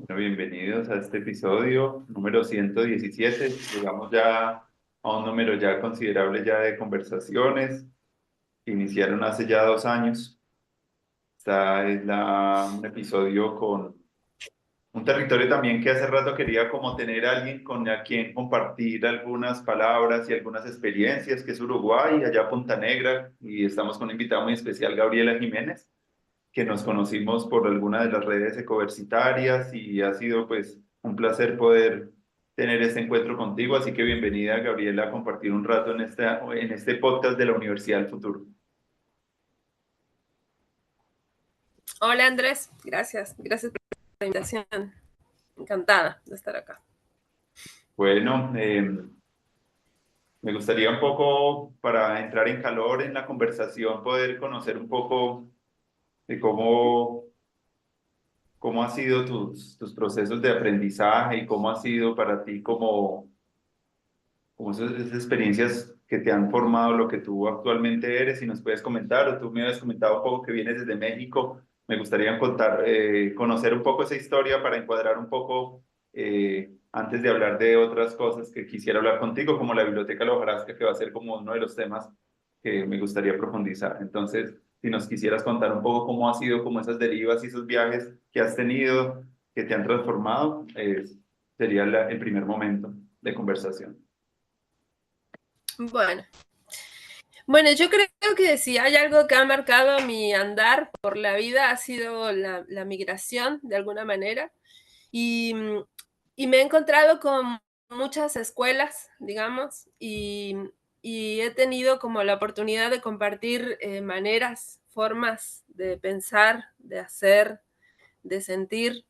Bueno, bienvenidos a este episodio número 117. Llegamos ya a un número ya considerable ya de conversaciones que iniciaron hace ya 2 años. Un episodio con un territorio también que hace rato quería como tener a alguien con a quien compartir algunas palabras y algunas experiencias, que es Uruguay, allá Punta Negra, y estamos con una invitada muy especial, Gabriela Jiménez, que nos conocimos por alguna de las redes ecoversitarias y ha sido pues un placer poder tener este encuentro contigo. Así que bienvenida, Gabriela, a compartir un rato en este podcast de la Universidad del Futuro. Hola Andrés, gracias por la invitación. Encantada de estar acá. Bueno, me gustaría un poco, para entrar en calor en la conversación, poder conocer un poco de cómo han sido tus procesos de aprendizaje y cómo ha sido para ti como esas experiencias que te han formado lo que tú actualmente eres. Si nos puedes comentar, o tú me habías comentado un poco que vienes desde México, me gustaría conocer un poco esa historia para encuadrar un poco, antes de hablar de otras cosas que quisiera hablar contigo, como la Biblioteca La Hojarasca, que va a ser como uno de los temas que me gustaría profundizar. Entonces, si nos quisieras contar un poco cómo ha sido, como esas derivas y esos viajes que has tenido, que te han transformado, sería el primer momento de conversación. Bueno, bueno, yo creo que si hay algo que ha marcado mi andar por la vida ha sido la migración, de alguna manera, y, y me he encontrado con muchas escuelas, digamos, y he tenido como la oportunidad de compartir maneras, formas de pensar, de hacer, de sentir,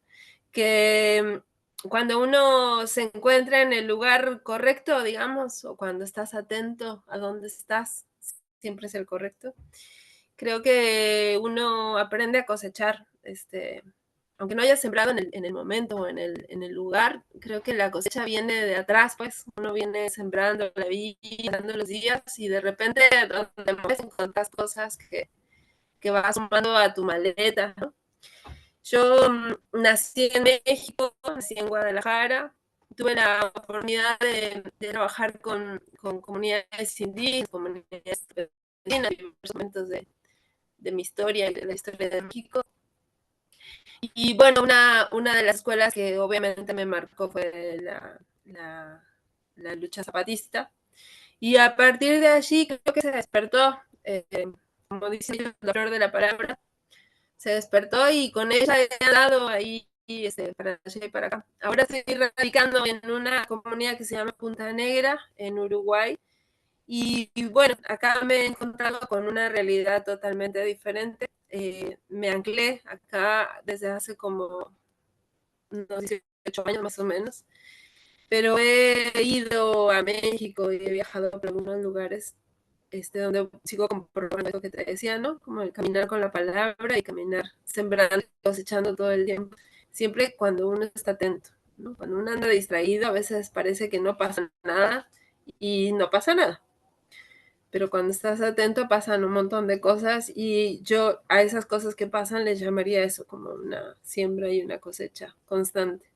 que cuando uno se encuentra en el lugar correcto, digamos, o cuando estás atento a dónde estás, siempre es el correcto, creo que uno aprende a cosechar, aunque no haya sembrado en el momento o en el lugar, creo que la cosecha viene de atrás, pues uno viene sembrando la vida, dando los días y de repente donde más encuentras cosas que vas sumando a tu maleta, ¿no? Yo nací en México, nací en Guadalajara, tuve la oportunidad de trabajar con comunidades indígenas, comunidades en diversos momentos de mi historia y de la historia de México. Y bueno, una de las escuelas que obviamente me marcó fue la lucha zapatista. Y a partir de allí creo que se despertó, como dice la flor de la palabra, se despertó y con ella he dado ahí para allá y para acá. Ahora estoy radicando en una comunidad que se llama Punta Negra, en Uruguay, y bueno, acá me he encontrado con una realidad totalmente diferente. Me anclé acá desde hace como unos 18 años más o menos, pero he ido a México y he viajado por algunos lugares donde sigo comprobando lo que te decía, ¿no? Como el caminar con la palabra y caminar sembrando, cosechando todo el tiempo. Siempre cuando uno está atento, ¿no? Cuando uno anda distraído, a veces parece que no pasa nada y no pasa nada. Pero cuando estás atento pasan un montón de cosas y yo a esas cosas que pasan les llamaría eso como una siembra y una cosecha constante.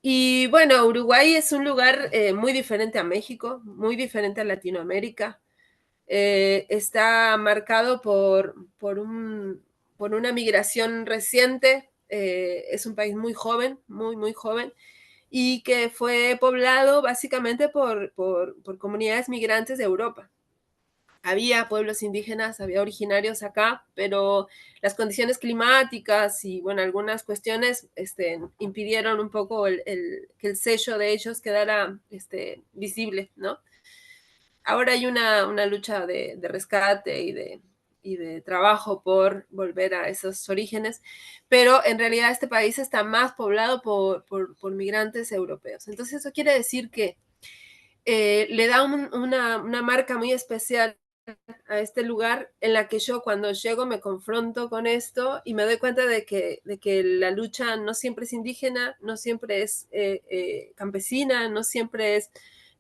Y bueno, Uruguay es un lugar muy diferente a México, muy diferente a Latinoamérica. Está marcado por una migración reciente. Es un país muy joven, muy, muy joven, y que fue poblado básicamente por comunidades migrantes de Europa. Había pueblos indígenas, había originarios acá, pero las condiciones climáticas y, bueno, algunas cuestiones impidieron un poco que el sello de ellos quedara visible, ¿no? Ahora hay una lucha de rescate y de trabajo por volver a esos orígenes, pero en realidad este país está más poblado por migrantes europeos. Entonces eso quiere decir que le da una marca muy especial a este lugar en la que yo cuando llego me confronto con esto y me doy cuenta de que la lucha no siempre es indígena, no siempre es campesina, no siempre es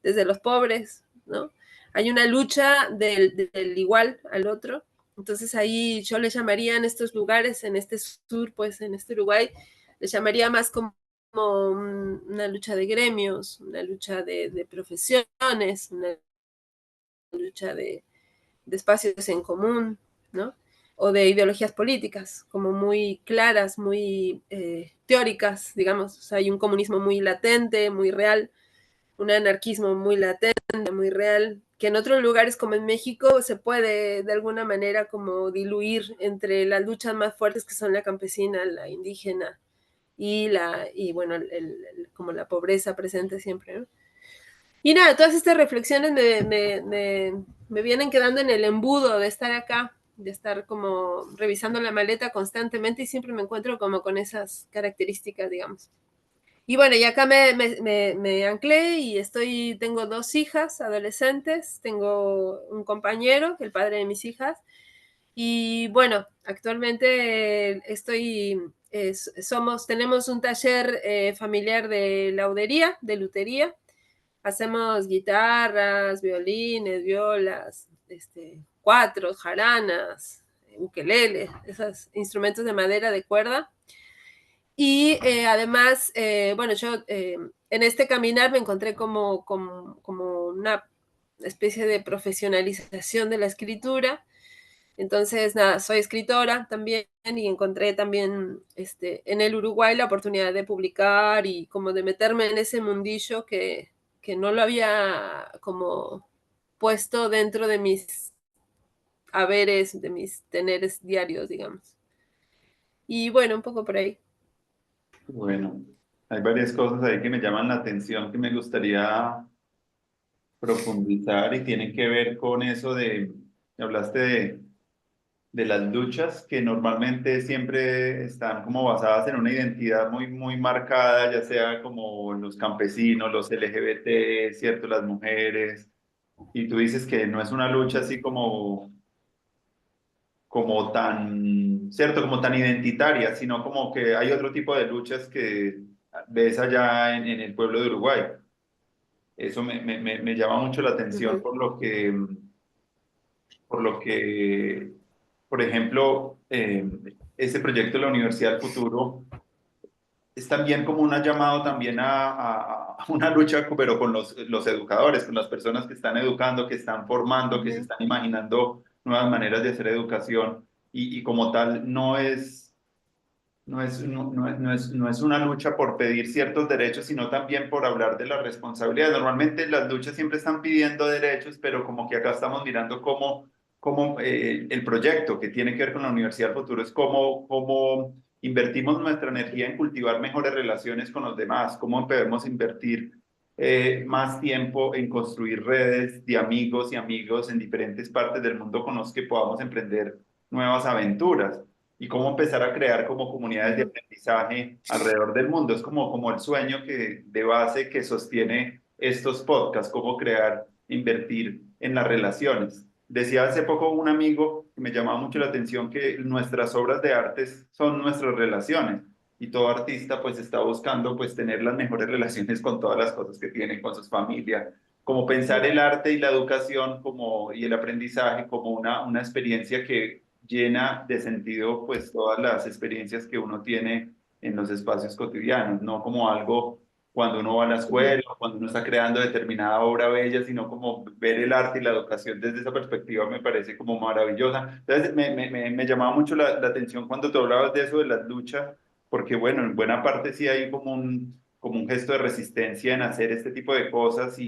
desde los pobres, ¿no? Hay una lucha del igual al otro. Entonces ahí yo le llamaría en estos lugares, en este sur, pues en este Uruguay, le llamaría más como una lucha de gremios, una lucha de profesiones, una lucha de espacios en común, ¿no? O de ideologías políticas, como muy claras, muy teóricas, digamos. O sea, hay un comunismo muy latente, muy real, un anarquismo muy latente, muy real, que en otros lugares como en México se puede de alguna manera como diluir entre las luchas más fuertes que son la campesina, la indígena y bueno, como la pobreza presente siempre, ¿no? Y nada, todas estas reflexiones me vienen quedando en el embudo de estar acá, de estar como revisando la maleta constantemente y siempre me encuentro como con esas características, digamos. Y bueno, y acá me anclé y tengo 2 hijas adolescentes, tengo un compañero, el padre de mis hijas, y bueno, actualmente tenemos un taller familiar de laudería, de lutería. Hacemos guitarras, violines, violas, cuatros, jaranas, ukelele, esos instrumentos de madera de cuerda. Y además, bueno, yo en este caminar me encontré como una especie de profesionalización de la escritura. Entonces, nada, soy escritora también y encontré también en el Uruguay la oportunidad de publicar y como de meterme en ese mundillo que no lo había como puesto dentro de mis haberes, de mis teneres diarios, digamos. Y bueno, un poco por ahí. Bueno, hay varias cosas ahí que me llaman la atención que me gustaría profundizar y tienen que ver con eso hablaste de las luchas que normalmente siempre están como basadas en una identidad muy, muy marcada, ya sea como los campesinos, los LGBT, ¿cierto? Las mujeres. Y tú dices que no es una lucha así como tan, ¿cierto? Como tan identitaria, sino como que hay otro tipo de luchas que ves allá en el pueblo de Uruguay. Eso me llama mucho la Uh atención -huh. por lo que, por ejemplo, ese proyecto de la Universidad del Futuro es también como un llamado también a una lucha, pero con los educadores, con las personas que están educando, que están formando, Uh que se -huh. están imaginando nuevas maneras de hacer educación y como tal no es una lucha por pedir ciertos derechos, sino también por hablar de la responsabilidad. Normalmente las luchas siempre están pidiendo derechos, pero como que acá estamos mirando cómo el proyecto que tiene que ver con la Universidad del Futuro es cómo invertimos nuestra energía en cultivar mejores relaciones con los demás, cómo podemos invertir más tiempo en construir redes de amigos y amigos en diferentes partes del mundo con los que podamos emprender nuevas aventuras y cómo empezar a crear como Uh comunidades de -huh. aprendizaje alrededor del mundo. Es como el sueño de base que sostiene estos podcasts, cómo crear, invertir en las relaciones. Decía hace poco un amigo que me llamaba mucho la atención que nuestras obras de artes son nuestras relaciones y todo artista pues está buscando pues tener las mejores relaciones con todas las cosas que tiene, con sus familias, como pensar el arte y la educación y el aprendizaje como una experiencia que llena de sentido pues todas las experiencias que uno tiene en los espacios cotidianos, no como algo cuando uno va a la Uh -huh. escuela, cuando uno está creando determinada obra bella, sino como ver el arte y la educación desde esa perspectiva me parece como maravillosa. Entonces me llamaba mucho la atención cuando tú hablabas de eso, de las luchas, porque bueno, en buena parte sí hay como un gesto de resistencia en hacer este tipo de cosas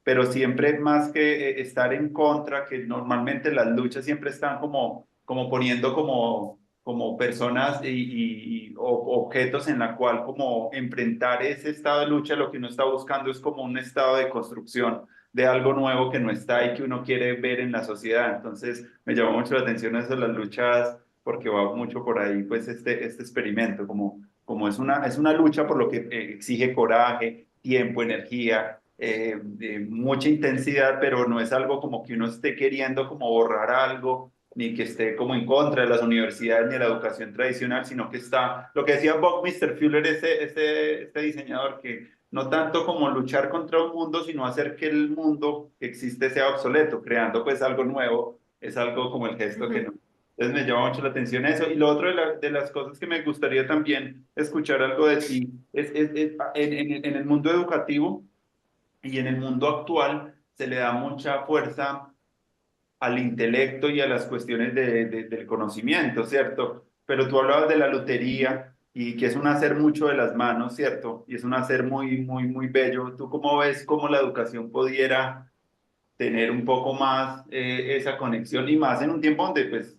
pero siempre más que estar en contra, que normalmente las luchas siempre están como poniendo como personas y objetos en la cual como enfrentar ese estado de lucha, lo que uno está buscando es como un estado de construcción de algo nuevo que no está y que uno quiere ver en la sociedad. Entonces me llamó mucho la atención eso, las luchas, porque va mucho por ahí, pues este experimento, como es una lucha por lo que exige coraje, tiempo, energía, mucha intensidad, pero no es algo como que uno esté queriendo como borrar algo ni que esté como en contra de las universidades ni de la educación tradicional, sino que está, lo que decía Buckminster Fuller, este diseñador, que no tanto como luchar contra un mundo, sino hacer que el mundo que existe sea obsoleto, creando pues algo nuevo, es algo como el Uh gesto que -huh. no. Entonces me llama mucho la atención eso. Y lo otro de las cosas que me gustaría también escuchar algo de ti en el mundo educativo y en el mundo actual se le da mucha fuerza al intelecto y a las cuestiones del conocimiento, ¿cierto? Pero tú hablabas de la lotería y que es un hacer mucho de las manos, ¿cierto? Y es un hacer muy, muy, muy bello. ¿Tú cómo ves cómo la educación pudiera tener un poco más esa conexión y más en un tiempo donde pues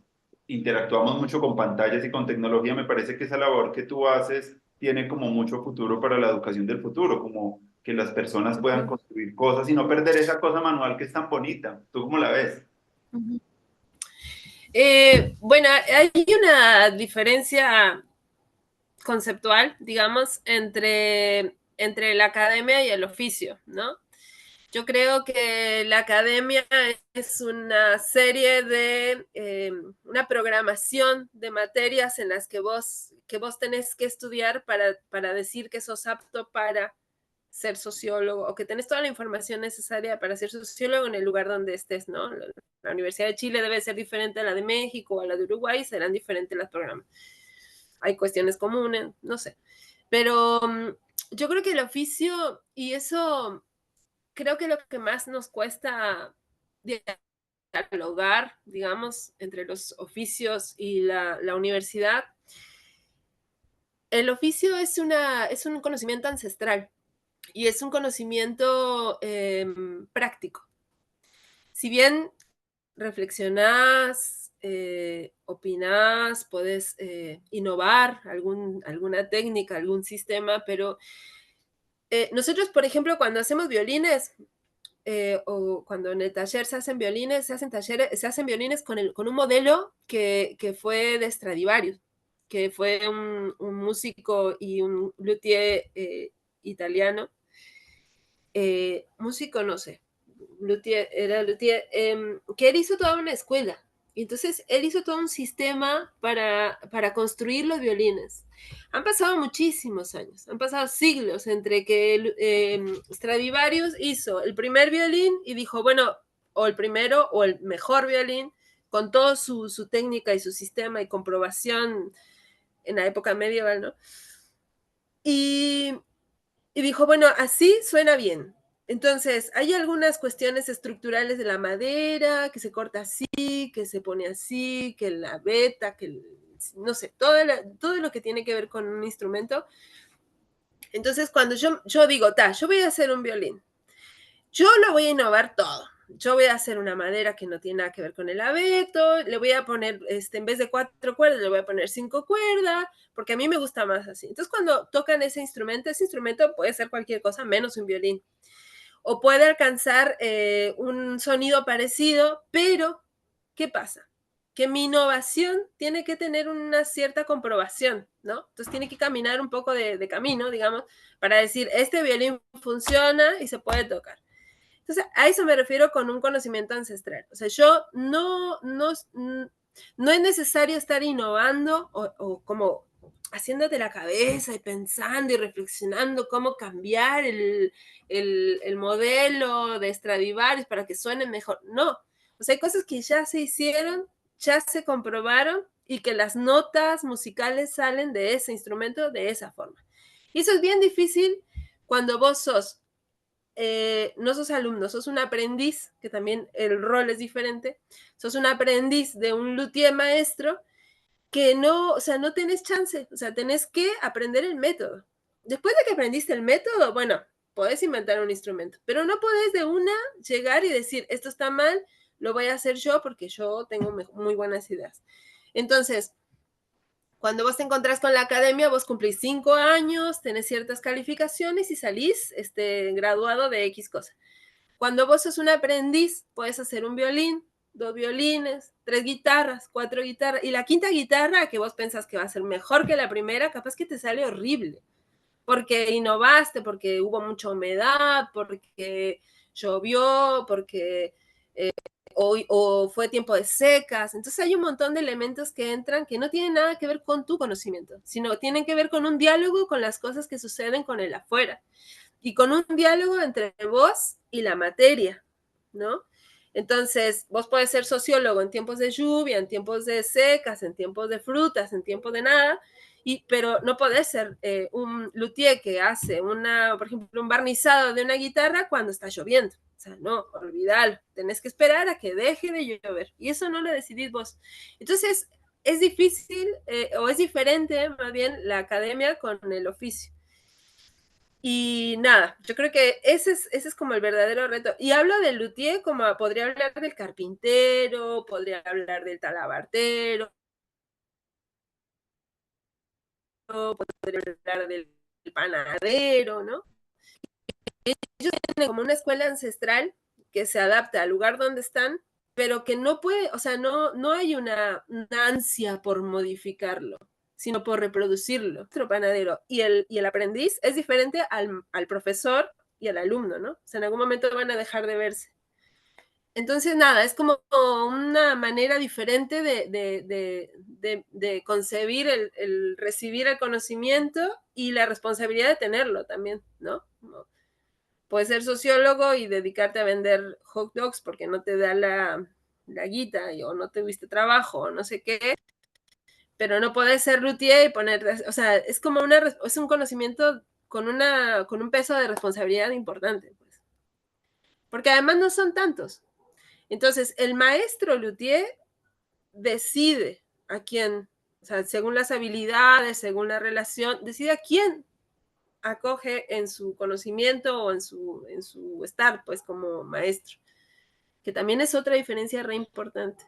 interactuamos mucho con pantallas y con tecnología? Me parece que esa labor que tú haces tiene como mucho futuro para la educación del futuro, como que las personas puedan Ujú, construir cosas y no perder esa cosa manual que es tan bonita. ¿Tú cómo la ves? ujú. Bueno, hay una diferencia conceptual, digamos, entre la academia y el oficio, ¿no? Yo creo que la academia es una serie de, una programación de materias en las que vos tenés que estudiar para decir que sos apto para ser sociólogo o que tenés toda la información necesaria para ser sociólogo en el lugar donde estés, ¿no? La Universidad de Chile debe ser diferente a la de México o a la de Uruguay, serán diferentes los programas. Hay cuestiones comunes, no sé. Pero yo creo que el oficio, y eso creo que lo que más nos cuesta dialogar, digamos, entre los oficios y la universidad, el oficio es un conocimiento ancestral y es un conocimiento práctico. Si bien reflexionás, opinás, podés innovar alguna técnica, algún sistema, pero nosotros, por ejemplo, cuando hacemos violines, o cuando en el taller se hacen violines, se hacen violines con un modelo que fue de Stradivarius, que fue un músico y un luthier italiano, músico no sé, luthier, era luthier, que él hizo toda una escuela. Y entonces él hizo todo un sistema para construir los violines. Han pasado muchísimos años, han pasado siglos entre que Stradivarius hizo el primer violín y dijo, bueno, o el primero o el mejor violín, con toda su técnica y su sistema y comprobación en la época medieval, ¿no? Y, y dijo, bueno, así suena bien. Entonces, hay algunas cuestiones estructurales de la madera, que se corta así, que se pone así, que la veta, que no sé, todo lo que tiene que ver con un instrumento. Entonces, cuando yo digo, yo voy a hacer un violín, yo lo voy a innovar todo. Yo voy a hacer una madera que no tiene nada que ver con el abeto, le voy a poner, en vez de 4 cuerdas, le voy a poner 5 cuerdas, porque a mí me gusta más así. Entonces, cuando tocan ese instrumento puede ser cualquier cosa menos un violín. O puede alcanzar un sonido parecido, pero ¿qué pasa? Que mi innovación tiene que tener una cierta comprobación, ¿no? Entonces tiene que caminar un poco de camino, digamos, para decir, este violín funciona y se puede tocar. Entonces, a eso me refiero con un conocimiento ancestral. O sea, yo no es necesario estar innovando o como haciéndote la cabeza y pensando y reflexionando cómo cambiar el modelo de Stradivarius para que suene mejor. No, o sea, hay cosas que ya se hicieron, ya se comprobaron y que las notas musicales salen de ese instrumento de esa forma. Y eso es bien difícil cuando vos sos no sos alumno, sos un aprendiz, que también el rol es diferente, sos un aprendiz de un luthier maestro que no, o sea, no tenés chance, o sea, tenés que aprender el método. Después de que aprendiste el método, bueno, podés inventar un instrumento, pero no podés de una llegar y decir, esto está mal, lo voy a hacer yo porque yo tengo muy buenas ideas. Entonces, cuando vos te encontrás con la academia, vos cumplís 5 años, tenés ciertas calificaciones y salís graduado de X cosa. Cuando vos sos un aprendiz, puedes hacer un violín, 2 violines, 3 guitarras, 4 guitarras, y la quinta guitarra que vos pensás que va a ser mejor que la primera, capaz que te sale horrible, porque innovaste, porque hubo mucha humedad, porque llovió, porque o fue tiempo de secas. Entonces hay un montón de elementos que entran que no tienen nada que ver con tu conocimiento, sino tienen que ver con un diálogo con las cosas que suceden con el afuera y con un diálogo entre vos y la materia, ¿no? Entonces, vos podés ser sociólogo en tiempos de lluvia, en tiempos de secas, en tiempos de frutas, en tiempos de nada, pero no podés ser un luthier que hace por ejemplo, un barnizado de una guitarra cuando está lloviendo. O sea, no, olvidalo. Tenés que esperar a que deje de llover. Y eso no lo decidís vos. Entonces, es difícil o es diferente más bien la academia con el oficio. Y nada, yo creo que ese es como el verdadero reto. Y hablo del luthier como podría hablar del carpintero, podría hablar del talabartero, podría hablar del panadero, ¿no? Ellos tienen como una escuela ancestral que se adapta al lugar donde están, pero que no puede, o sea, no hay una ansia por modificarlo, sino por reproducirlo. Nuestro panadero y el aprendiz es diferente al profesor y al alumno, ¿no? O sea, en algún momento van a dejar de verse. Entonces, nada, es como una manera diferente de concebir el recibir el conocimiento y la responsabilidad de tenerlo también, ¿no? Puedes ser sociólogo y dedicarte a vender hot dogs porque no te da la guita o no tuviste trabajo o no sé qué, pero no puedes ser luthier y poner, o sea, es como es un conocimiento con un peso de responsabilidad importante, pues. Porque además no son tantos. Entonces, el maestro luthier decide a quién, o sea, según las habilidades, según la relación, decide a quién acoge en su conocimiento o en su estar, pues, como maestro, que también es otra diferencia re importante.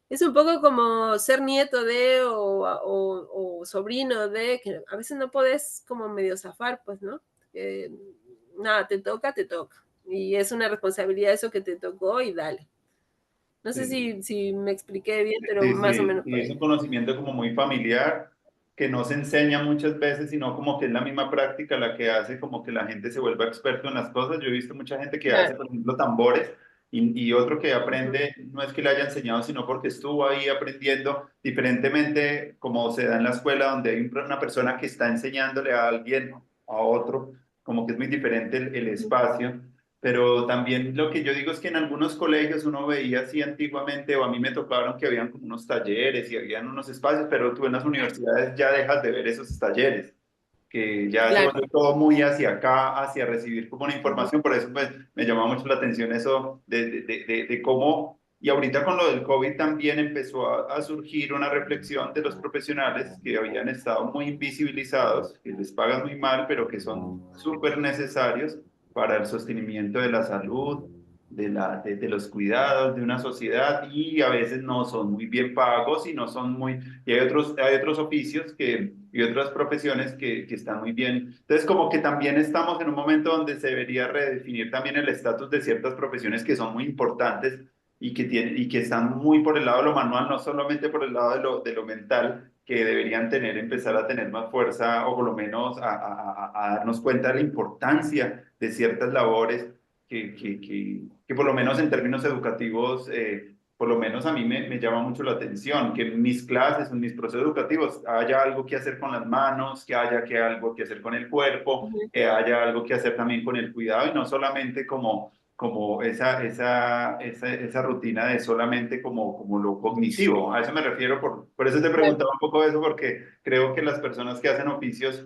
Es un poco como ser nieto de o sobrino de, que a veces no podés como medio zafar, pues, ¿no? Nada, te toca, te toca. Y es una responsabilidad eso que te tocó y dale. No sé Sí. si me expliqué bien, pero Sí, más o sí, menos y por es un ahí. conocimiento como muy familiar, que no se enseña muchas veces, sino como que es la misma práctica la que hace como que la gente se vuelva experto en las cosas. Yo he visto mucha gente que hace, Claro. por ejemplo, tambores y otro que Ujú. aprende, no es que le haya enseñado, sino porque estuvo ahí aprendiendo diferentemente como se da en la escuela, donde hay una persona que está enseñándole a alguien, a otro, como que es muy diferente el espacio. Pero también lo que yo digo es que en algunos colegios uno veía así antiguamente, o a mí me tocaron que habían como unos talleres y habían unos espacios, pero tú en las universidades ya dejas de ver esos talleres, que ya se Claro. vuelve todo muy hacia acá, hacia recibir como una Ujú. información. Por eso pues, me llamaba mucho la atención eso de cómo, y ahorita con lo del COVID también empezó a surgir una reflexión de los profesionales que habían estado muy invisibilizados, que les pagan muy mal, pero que son súper necesarios para el sostenimiento de la salud, de los cuidados de una sociedad, y a veces no son muy bien pagos y no son muy, y hay otros oficios y otras profesiones que están muy bien. Entonces, como que también estamos en un momento donde se debería redefinir también el estatus de ciertas profesiones que son muy importantes y que están muy por el lado de lo manual, no solamente por el lado de lo mental, que deberían empezar a tener más fuerza o por lo menos a darnos cuenta de la importancia de ciertas labores que por lo menos en términos educativos, por lo menos a mí me llama mucho la atención, que en mis clases, en mis procesos educativos, haya algo que hacer con las manos, que haya algo que hacer con el cuerpo, Ujú. que haya algo que hacer también con el cuidado y no solamente como esa rutina de solamente como lo cognitivo. A eso me refiero, por eso te Claro. preguntaba un poco eso, porque creo que las personas que hacen oficios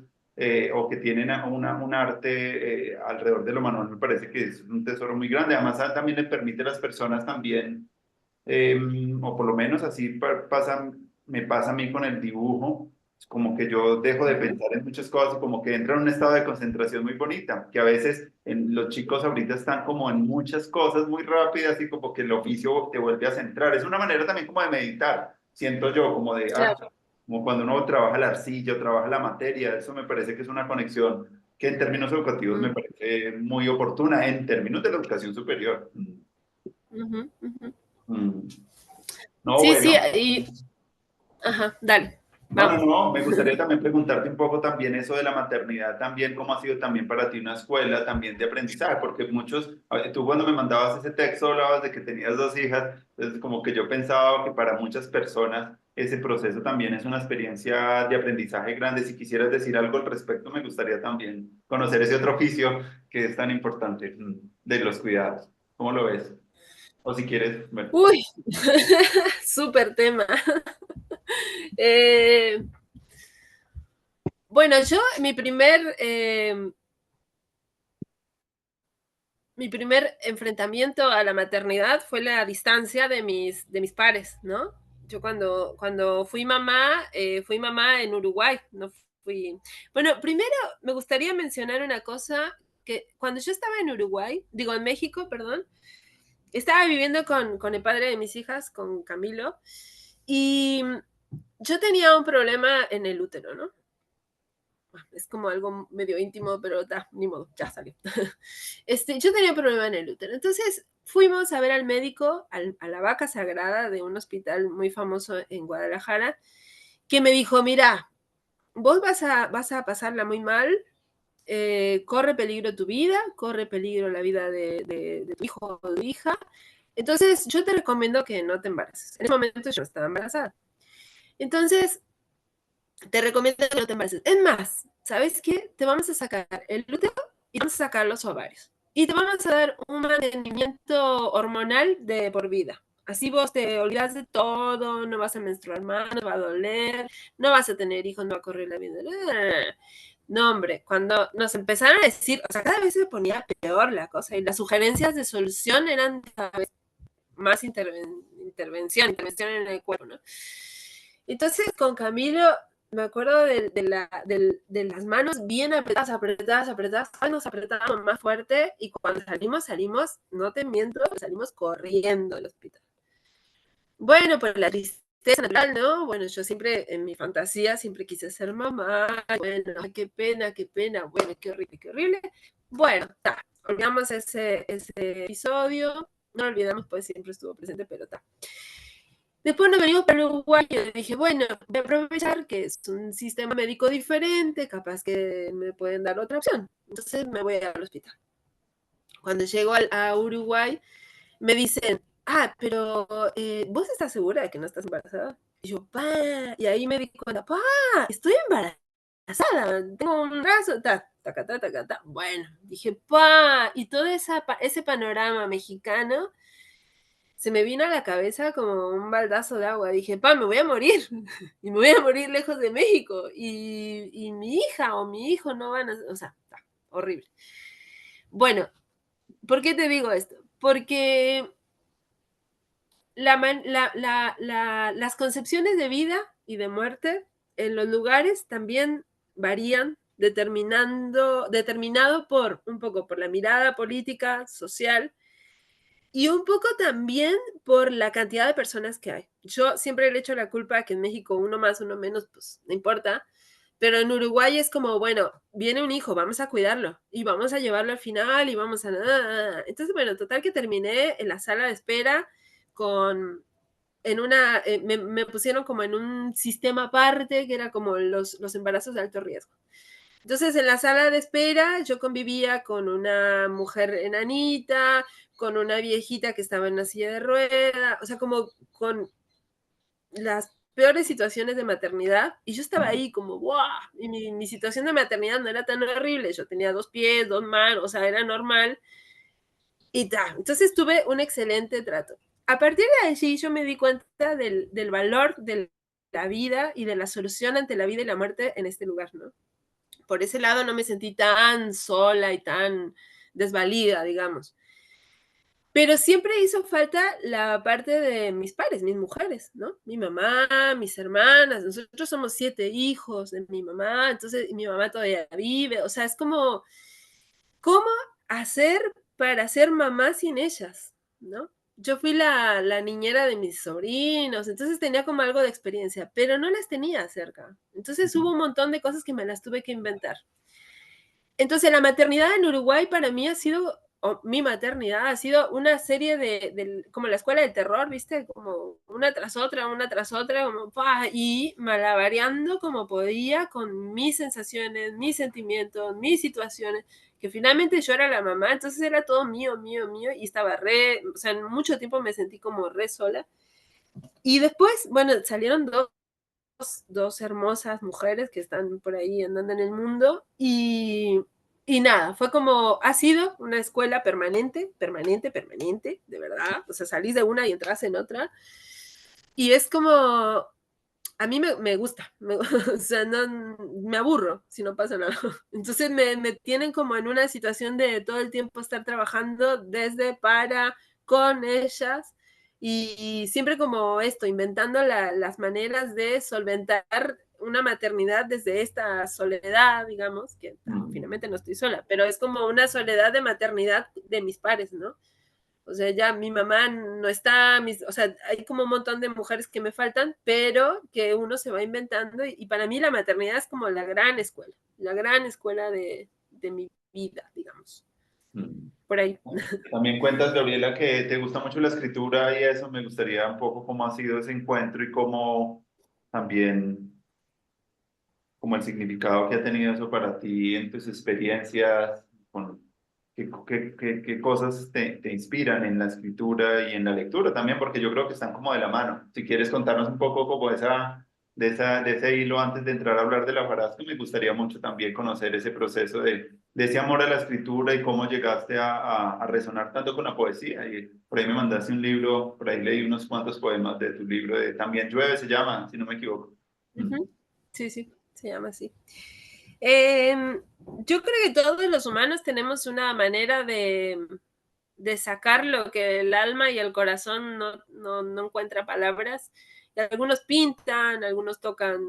o que tienen un arte alrededor de lo manual, me parece que es un tesoro muy grande. Además, también le permite a las personas también, eh, o por lo menos así me pasa a mí con el dibujo, es como que yo dejo de Ujú. pensar en muchas cosas y como que entra en un estado de concentración muy bonita, que a veces los chicos ahorita están como en muchas cosas muy rápidas y como que el oficio te vuelve a centrar. Es una manera también como de meditar, siento yo, como de, Claro. como cuando uno trabaja la arcilla o trabaja la materia, eso me parece que es una conexión que en términos educativos me Ujú. parece muy oportuna, en términos de la educación superior. Ujú. Ujú. Mm. No, Sí, sí, bueno. ajá, dale, No, no, vamos. no, me gustaría también preguntarte un poco también eso de la maternidad, también cómo ha sido también para ti una escuela también de aprendizaje, porque muchos, tú cuando me mandabas ese texto hablabas de que tenías dos hijas, entonces como que yo pensaba que para muchas personas ese proceso también es una experiencia de aprendizaje grande. Si quisieras decir algo al respecto, me gustaría también conocer ese otro oficio que es tan importante, de los cuidados. ¿Cómo lo ves? O si quieres, bueno. Uy, súper tema. Eh, bueno, yo, mi primer enfrentamiento a la maternidad fue la distancia de mis pares, ¿no? Yo cuando fui mamá en Uruguay, no fui... Bueno, primero me gustaría mencionar una cosa, que cuando yo estaba en Uruguay, digo en México, perdón, estaba viviendo con el padre de mis hijas, con Camilo, y yo tenía un problema en el útero, ¿no? Es como algo medio íntimo, pero ni modo, ya salió. Yo tenía un problema en el útero. Entonces fuimos a ver al médico, a la vaca sagrada de un hospital muy famoso en Guadalajara, que me dijo, mira, vos vas a pasarla muy mal, corre peligro tu vida, corre peligro la vida de tu hijo o tu hija. Entonces yo te recomiendo que no te embaraces. En ese momento yo no estaba embarazada. Entonces te recomiendo que no te embaraces. Es más, ¿sabes qué? Te vamos a sacar el útero y vamos a sacar los ovarios. Y te vamos a dar un mantenimiento hormonal de por vida. Así vos te olvidas de todo, no vas a menstruar más, no va a doler, no vas a tener hijos, no va a correr la vida. No, hombre, cuando nos empezaron a decir, o sea, cada vez se ponía peor la cosa y las sugerencias de solución eran cada vez más intervención en el cuerpo, ¿no? Entonces, con Camilo, me acuerdo de las manos bien apretadas, apretadas, apretadas, nos apretábamos más fuerte y cuando salimos, no te miento, salimos corriendo al hospital. Bueno, pues la tristeza natural, ¿no? Bueno, yo siempre, en mi fantasía, siempre quise ser mamá. Bueno, ay, qué pena, bueno, qué horrible, qué horrible. Bueno, está, olvidamos ese episodio, no lo olvidamos, pues siempre estuvo presente, pero está. Después nos venimos para Uruguay y yo dije, bueno, voy a aprovechar que es un sistema médico diferente, capaz que me pueden dar otra opción. Entonces me voy al hospital. Cuando llego a Uruguay, me dicen, pero ¿vos estás segura de que no estás embarazada? Y yo, pa, y ahí me di cuenta, pa, estoy embarazada, tengo un brazo, ta, ta, ta, ta, ta, ta. Bueno, dije, pa, y todo ese panorama mexicano se me vino a la cabeza como un baldazo de agua. Dije, pa, me voy a morir. Y me voy a morir lejos de México. Y mi hija o mi hijo no van a... O sea, está horrible. Bueno, ¿por qué te digo esto? Porque las concepciones de vida y de muerte en los lugares también varían, determinado por un poco por la mirada política, social, y un poco también por la cantidad de personas que hay. Yo siempre le echo la culpa a que en México uno más, uno menos, pues no importa. Pero en Uruguay es como, bueno, viene un hijo, vamos a cuidarlo y vamos a llevarlo al final y vamos a... Entonces, bueno, total que terminé en la sala de espera con... me pusieron como en un sistema aparte que era como los embarazos de alto riesgo. Entonces, en la sala de espera yo convivía con una mujer enanita, con una viejita que estaba en una silla de ruedas, o sea, como con las peores situaciones de maternidad, y yo estaba ahí como, ¡wow! Y mi situación de maternidad no era tan horrible, yo tenía 2 pies, 2 manos, o sea, era normal, y ta. Entonces tuve un excelente trato. A partir de allí yo me di cuenta del valor de la vida y de la solución ante la vida y la muerte en este lugar, ¿no? Por ese lado no me sentí tan sola y tan desvalida, digamos. Pero siempre hizo falta la parte de mis pares, mis mujeres, ¿no? Mi mamá, mis hermanas, nosotros somos 7 hijos de mi mamá, entonces mi mamá todavía vive, o sea, es como, ¿cómo hacer para ser mamá sin ellas, ¿no? Yo fui la niñera de mis sobrinos, entonces tenía como algo de experiencia, pero no las tenía cerca. Entonces hubo un montón de cosas que me las tuve que inventar. Entonces, la maternidad en Uruguay para mí ha sido, o mi maternidad ha sido una serie como la escuela del terror, ¿viste? Como una tras otra, como, ¡pah! Y malabareando como podía con mis sensaciones, mis sentimientos, mis situaciones, que finalmente yo era la mamá, entonces era todo mío, mío, mío, y estaba o sea, en mucho tiempo me sentí como re sola. Y después, bueno, salieron dos hermosas mujeres que están por ahí andando en el mundo, y Y nada, fue como, ha sido una escuela permanente, permanente, permanente, de verdad. O sea, salís de una y entras en otra. Y es como, a mí me gusta, o sea, no, me aburro si no pasa nada. Entonces me tienen como en una situación de todo el tiempo estar trabajando desde, para, con ellas y siempre como esto, inventando las maneras de solventar una maternidad desde esta soledad, digamos, que finalmente no estoy sola, pero es como una soledad de maternidad de mis pares, ¿no? O sea, ya mi mamá no está, o sea, hay como un montón de mujeres que me faltan, pero que uno se va inventando y para mí la maternidad es como la gran escuela de mi vida, digamos. Mm. Por ahí. También cuentas, Gabriela, que te gusta mucho la escritura y eso, me gustaría un poco cómo ha sido ese encuentro y cómo también, como el significado que ha tenido eso para ti en tus experiencias, con, qué cosas te inspiran en la escritura y en la lectura también, porque yo creo que están como de la mano. Si quieres contarnos un poco como de ese hilo antes de entrar a hablar de la hojarasca, me gustaría mucho también conocer ese proceso de ese amor a la escritura y cómo llegaste a resonar tanto con la poesía. Y por ahí me mandaste un libro, por ahí leí unos cuantos poemas de tu libro de También llueve, se llama, si no me equivoco. Mm. Ujú. Sí, sí, se llama así. Yo creo que todos los humanos tenemos una manera de sacar lo que el alma y el corazón no encuentra palabras. Y algunos pintan, algunos tocan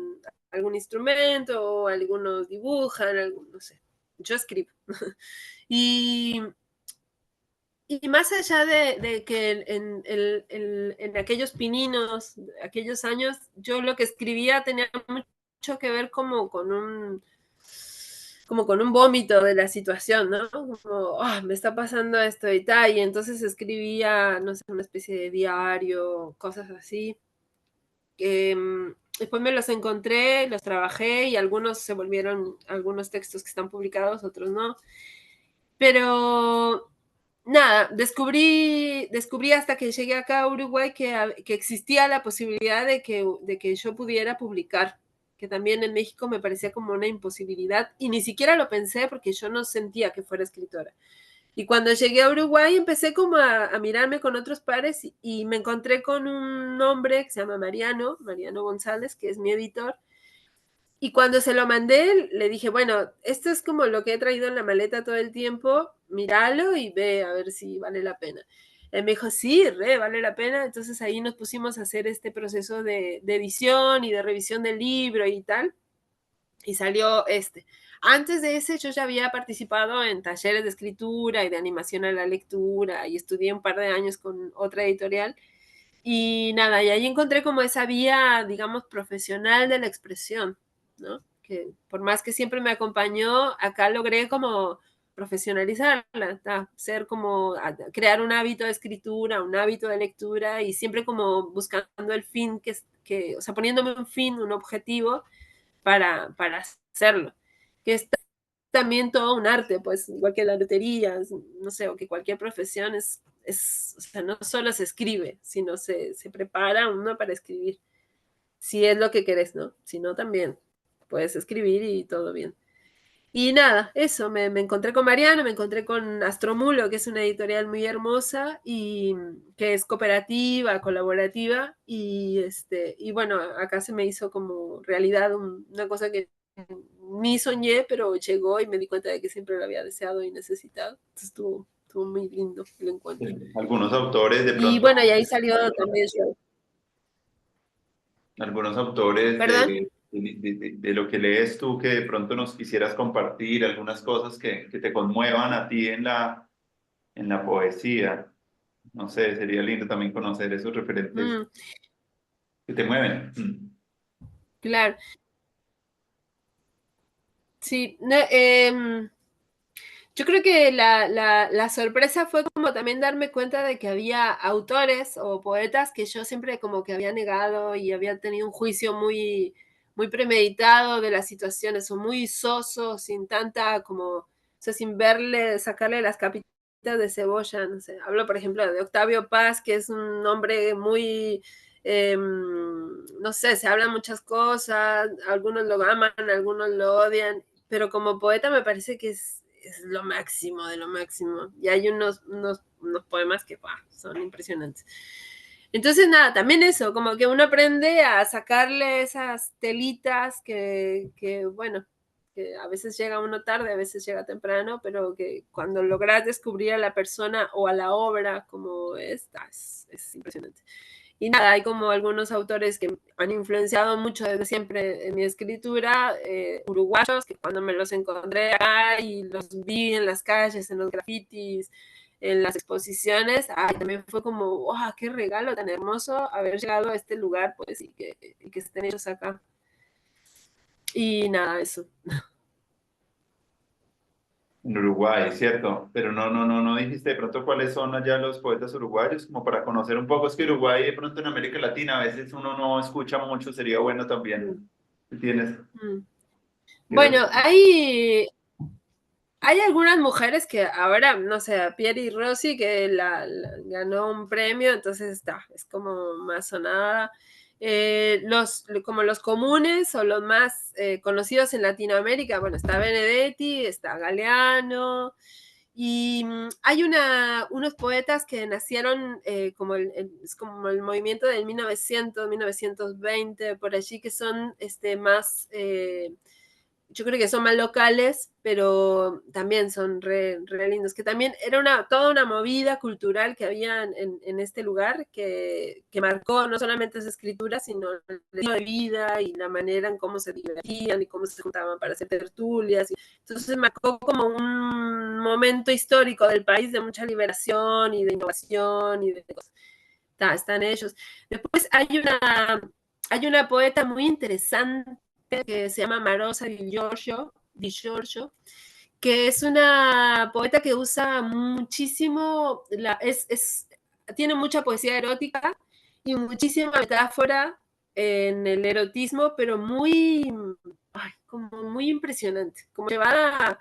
algún instrumento, algunos dibujan, no sé. Yo escribo. Y, y más allá de que en aquellos pininos, aquellos años, yo lo que escribía tenía mucho que ver como con un vómito de la situación, ¿no? Como, oh, me está pasando esto y tal, y entonces escribía, no sé, una especie de diario, cosas así. Después me los encontré, los trabajé y algunos se volvieron algunos textos que están publicados, otros no. Pero nada, descubrí hasta que llegué acá a Uruguay que existía la posibilidad de que yo pudiera publicar, que también en México me parecía como una imposibilidad y ni siquiera lo pensé porque yo no sentía que fuera escritora. Y cuando llegué a Uruguay empecé como a mirarme con otros pares y me encontré con un hombre que se llama Mariano González, que es mi editor, y cuando se lo mandé, le dije, bueno, esto es como lo que he traído en la maleta todo el tiempo, míralo y ve a ver si vale la pena. Él me dijo, sí, vale la pena. Entonces ahí nos pusimos a hacer este proceso de edición y de revisión del libro y tal, y salió este. Antes de ese yo ya había participado en talleres de escritura y de animación a la lectura y estudié un par de años con otra editorial. Y nada, y ahí encontré como esa vía, digamos, profesional de la expresión, ¿no? Que por más que siempre me acompañó, acá logré como profesionalizarla, ser como, crear un hábito de escritura, un hábito de lectura y siempre como buscando el fin o sea, poniéndome un fin, un objetivo para hacerlo. Que es también todo un arte, pues, igual que la lotería, no sé, o que cualquier profesión o sea, no solo se escribe, sino se prepara uno para escribir, si es lo que querés, ¿no? Si no, también puedes escribir y todo bien. Y nada, eso, me encontré con Mariano, me encontré con Astromulo, que es una editorial muy hermosa y que es cooperativa, colaborativa, y bueno, acá se me hizo como realidad una cosa que ni soñé, pero llegó y me di cuenta de que siempre lo había deseado y necesitado. Entonces estuvo muy lindo el encuentro. Algunos autores de Y pronto, bueno, y ahí salió también yo. algunos autores ¿Perdón? de lo que lees tú que de pronto nos quisieras compartir, algunas cosas que te conmuevan a ti en la poesía. No sé, sería lindo también conocer esos referentes Mm, que te mueven. Mm. claro. Sí, no, yo creo que la sorpresa fue como también darme cuenta de que había autores o poetas que yo siempre como que había negado y había tenido un juicio muy premeditado de las situaciones o muy soso, sin tanta como, o sea, sin sacarle las capitas de cebolla, no sé. Hablo, por ejemplo, de Octavio Paz, que es un hombre muy, no sé, se hablan muchas cosas, algunos lo aman, algunos lo odian, pero como poeta me parece que es lo máximo de lo máximo. Y hay unos poemas que son impresionantes. Entonces, nada, también eso, como que uno aprende a sacarle esas telitas bueno, que a veces llega uno tarde, a veces llega temprano, pero que cuando logras descubrir a la persona o a la obra como esta, es impresionante. Y nada, hay como algunos autores que han influenciado mucho desde siempre en mi escritura, uruguayos, que cuando me los encontré acá y los vi en las calles, en los grafitis, en las exposiciones, también fue como, wow, qué regalo tan hermoso haber llegado a este lugar, pues, y que estén ellos acá. Y nada, eso. En Uruguay, cierto, pero no dijiste de pronto cuáles son allá los poetas uruguayos, como para conocer un poco. Es que Uruguay de pronto en América Latina a veces uno no escucha mucho, sería bueno también. Mm. Si tienes, Mm. ¿quieres? Bueno, hay algunas mujeres que ahora, no sé, Pieri Rossi, que ganó un premio, entonces es como más sonada. Como los comunes o los más conocidos en Latinoamérica, bueno, está Benedetti, está Galeano, y hay unos poetas que nacieron es como el movimiento del 1900, 1920, por allí, que son más yo creo que son más locales, pero también son re lindos, que también era toda una movida cultural que había en este lugar que marcó no solamente su escritura, sino el estilo de vida y la manera en cómo se divertían y cómo se juntaban para hacer tertulias. Entonces marcó como un momento histórico del país de mucha liberación y de innovación y de cosas. Están ellos. Después hay una poeta muy interesante que se llama Marosa Di Giorgio, que es una poeta que usa muchísimo, tiene mucha poesía erótica y muchísima metáfora en el erotismo, pero como muy impresionante, como llevada